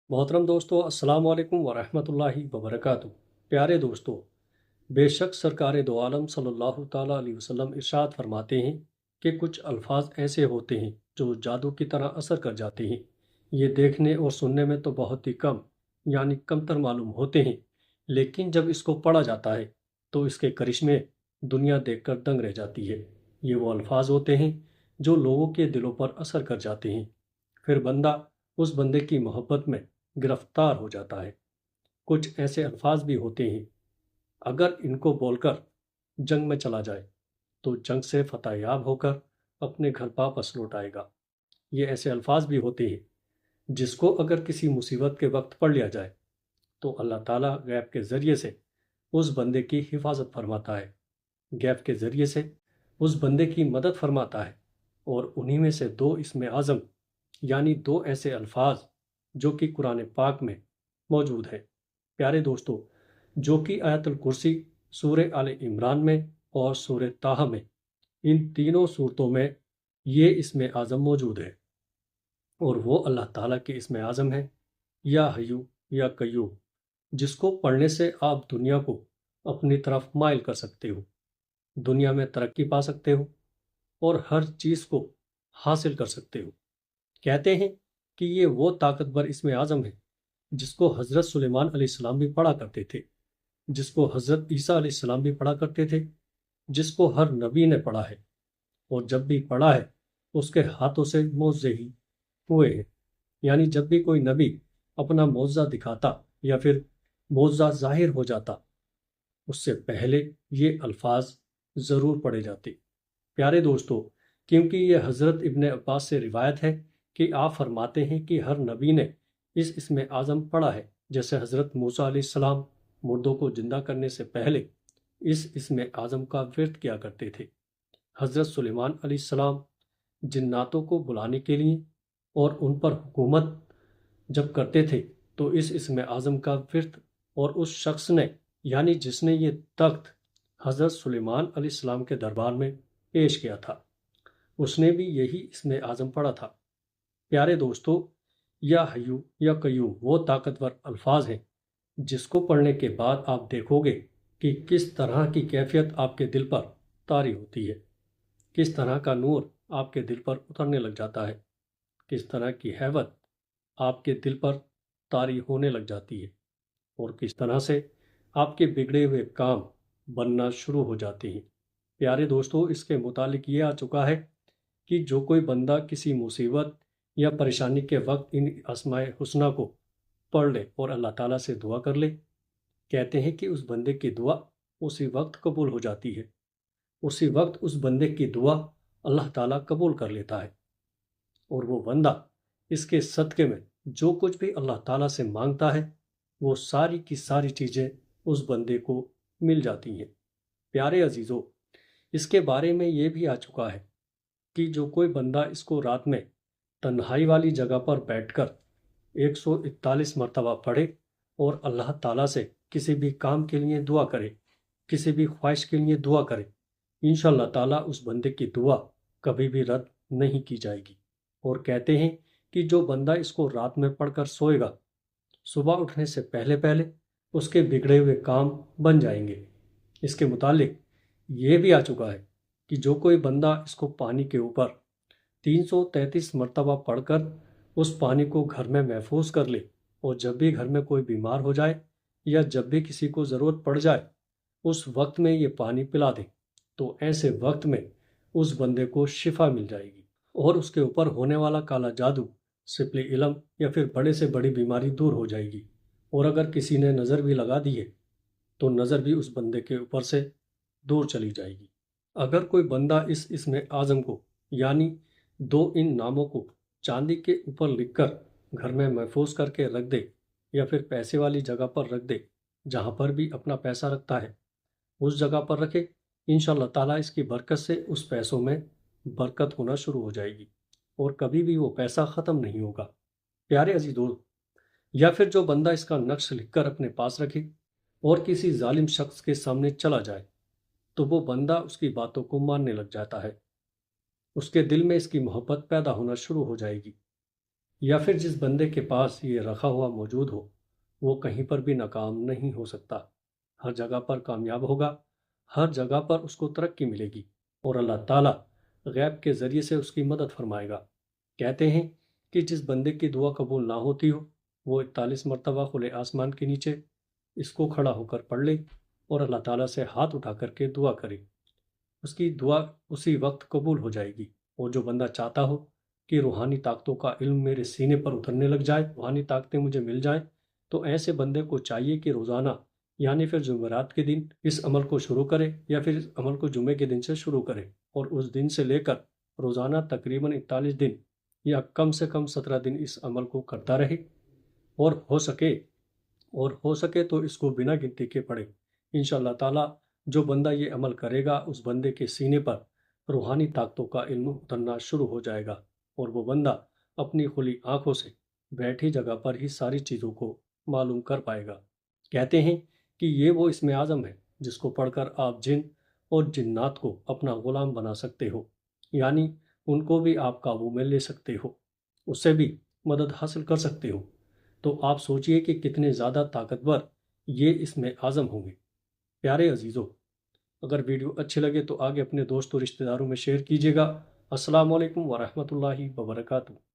मोहतरम दोस्तों, अस्सलाम वालेकुम वरहमतुल्लाहि वबरकातुहू। प्यारे दोस्तों, बेशक सरकार दो आलम सल्लल्लाहु ताला अलैहि वसल्लम इरशाद फरमाते हैं कि कुछ अल्फाज ऐसे होते हैं जो जादू की तरह असर कर जाते हैं। ये देखने और सुनने में तो बहुत ही कम यानी कमतर मालूम होते हैं, लेकिन जब इसको पढ़ा जाता है तो इसके करिश्मे दुनिया देखकर दंग रह जाती है। ये वो अल्फाज होते हैं जो लोगों के दिलों पर असर कर जाते हैं। फिर बंदा उस बंदे की मोहब्बत में गिरफ्तार हो जाता है। कुछ ऐसे अल्फाज भी होते हैं, अगर इनको बोलकर जंग में चला जाए तो जंग से फतह याब होकर अपने घर वापस लौट आएगा। ये ऐसे अल्फाज भी होते हैं जिसको अगर किसी मुसीबत के वक्त पढ़ लिया जाए तो अल्लाह ताला गैब के ज़रिए से उस बंदे की हिफाजत फरमाता है, गैब के ज़रिए से उस बंदे की मदद फरमाता है। और उन्हीं में से दो इसमें आज़म यानी दो ऐसे अल्फाज जो कि कुरान पाक में मौजूद है, प्यारे दोस्तों, जो कि आयतुल कुर्सी, सूरह आले इमरान में और सूरह ताहा में, इन तीनों सूरतों में ये इसमें आज़म मौजूद है। और वो अल्लाह ताला के इसमें आज़म है, या हय्यू या कय्यूम, जिसको पढ़ने से आप दुनिया को अपनी तरफ माइल कर सकते हो, दुनिया में तरक्की पा सकते हो और हर चीज़ को हासिल कर सकते हो। कहते हैं कि ये वो ताकतवर इसमें आज़म है जिसको हज़रत सुलेमान अलैहिस्सलाम भी पढ़ा करते थे, जिसको हज़रत ईसा अलैहिस्सलाम भी पढ़ा करते थे, जिसको हर नबी ने पढ़ा है, और जब भी पढ़ा है उसके हाथों से मोज़े ही हुए हैं। यानी जब भी कोई नबी अपना मोज़ा दिखाता या फिर मोज़ा ज़ाहिर हो जाता, उससे पहले ये अल्फाज ज़रूर पढ़े जाते। प्यारे दोस्तों, क्योंकि ये हज़रत इब्ने अब्बास से रिवायत है कि आप फरमाते हैं कि हर नबी ने इस इसमें आज़म पढ़ा है। जैसे हज़रत मूसा अलैहिस्सलाम मुर्दों को जिंदा करने से पहले इस इसमें आज़म का विर्द किया करते थे। हज़रत सुलेमान अलैहिस्सलाम जिन्नातों को बुलाने के लिए और उन पर हुकूमत जब करते थे तो इस इसमें आज़म का विर्द और उस शख्स ने यानी जिसने ये तख्त हज़रत सुलेमान अलैहिस्सलाम के दरबार में पेश किया था, उसने भी यही इसमें आज़म पढ़ा था। प्यारे दोस्तों, या हय्यू या कय्यूम वो ताकतवर अल्फाज हैं जिसको पढ़ने के बाद आप देखोगे कि किस तरह की कैफियत आपके दिल पर तारी होती है, किस तरह का नूर आपके दिल पर उतरने लग जाता है, किस तरह की हैबत आपके दिल पर तारी होने लग जाती है, और किस तरह से आपके बिगड़े हुए काम बनना शुरू हो जाते हैं। प्यारे दोस्तों, इसके मुतालिक ये आ चुका है कि जो कोई बंदा किसी मुसीबत या परेशानी के वक्त इन अस्माए हुस्ना को पढ़ ले और अल्लाह ताला से दुआ कर ले, कहते हैं कि उस बंदे की दुआ उसी वक्त कबूल हो जाती है। उसी वक्त उस बंदे की दुआ अल्लाह ताला कबूल कर लेता है, और वो बंदा इसके सदक़े में जो कुछ भी अल्लाह ताला से मांगता है वो सारी की सारी चीज़ें उस बंदे को मिल जाती हैं। प्यारे अजीज़ों, इसके बारे में ये भी आ चुका है कि जो कोई बंदा इसको रात में तन्हाई वाली जगह पर बैठकर 141 मरतबा पढ़े और अल्लाह ताला से किसी भी काम के लिए दुआ करे, किसी भी ख्वाहिश के लिए दुआ करे, इंशाअल्लाह ताला उस बंदे की दुआ कभी भी रद्द नहीं की जाएगी। और कहते हैं कि जो बंदा इसको रात में पढ़कर सोएगा, सुबह उठने से पहले पहले उसके बिगड़े हुए काम बन जाएंगे। इसके मुतालिक ये भी आ चुका है कि जो कोई बंदा इसको पानी के ऊपर 333 मरतबा पढ़कर उस पानी को घर में महफूज कर ले, और जब भी घर में कोई बीमार हो जाए या जब भी किसी को ज़रूरत पड़ जाए उस वक्त में ये पानी पिला दे, तो ऐसे वक्त में उस बंदे को शिफा मिल जाएगी और उसके ऊपर होने वाला काला जादू, सिपली इलम या फिर बड़े से बड़ी बीमारी दूर हो जाएगी। और अगर किसी ने नज़र भी लगा दी है तो नज़र भी उस बंदे के ऊपर से दूर चली जाएगी। अगर कोई बंदा इस इसमें आज़म को यानी दो इन नामों को चांदी के ऊपर लिखकर घर में महफूज करके रख दे या फिर पैसे वाली जगह पर रख दे, जहाँ पर भी अपना पैसा रखता है उस जगह पर रखे, इंशाअल्लाह ताला इसकी बरकत से उस पैसों में बरकत होना शुरू हो जाएगी और कभी भी वो पैसा ख़त्म नहीं होगा। प्यारे अजीजों, या फिर जो बंदा इसका नक्श लिखकर अपने पास रखे और किसी जालिम शख्स के सामने चला जाए तो वो बंदा उसकी बातों को मानने लग जाता है, उसके दिल में इसकी मोहब्बत पैदा होना शुरू हो जाएगी। یا پھر جس بندے کے پاس یہ رکھا ہوا موجود ہو وہ کہیں پر بھی ناکام نہیں ہو سکتا، ہر جگہ پر کامیاب ہوگا، ہر جگہ پر اس کو ترقی ملے گی، اور اللہ تعالیٰ غیب کے ذریعے سے اس کی مدد فرمائے گا۔ کہتے ہیں کہ جس بندے کی دعا قبول نہ ہوتی ہو وہ 41 مرتبہ کھلے آسمان کے نیچے اس کو کھڑا ہو کر پڑھ لے اور اللہ تعالیٰ سے ہاتھ اٹھا کر کے دعا کرے، اس کی دعا اسی وقت قبول ہو جائے گی۔ اور جو بندہ چاہتا ہو کہ روحانی طاقتوں کا علم میرے سینے پر اترنے لگ جائے، روحانی طاقتیں مجھے مل جائیں، تو ایسے بندے کو چاہیے کہ روزانہ یعنی پھر جمعرات کے دن اس عمل کو شروع کرے، یا پھر اس عمل کو جمعے کے دن سے شروع کرے، اور اس دن سے لے کر روزانہ تقریباً 41 دن یا کم سے کم 17 دن اس عمل کو کرتا رہے، اور ہو سکے تو اس کو بنا گنتی کے پڑھے۔ انشاءاللہ تعالیٰ جو بندہ یہ عمل کرے گا اس بندے کے سینے پر روحانی طاقتوں کا علم اترنا شروع ہو جائے گا، اور وہ بندہ اپنی کھلی آنکھوں سے بیٹھی جگہ پر ہی ساری چیزوں کو معلوم کر پائے گا۔ کہتے ہیں کہ یہ وہ اسم اعظم ہے جس کو پڑھ کر آپ جن اور جنات کو اپنا غلام بنا سکتے ہو، یعنی ان کو بھی آپ قابو میں لے سکتے ہو، اس سے بھی مدد حاصل کر سکتے ہو۔ تو آپ سوچئے کہ کتنے زیادہ طاقتور یہ اسم اعظم ہوں گے۔ پیارے عزیزو، اگر ویڈیو اچھے لگے تو آگے اپنے دوستوں رشتہ داروں میں شیئر کیجیے گا۔ السلام علیکم ورحمۃ اللہ وبرکاتہ۔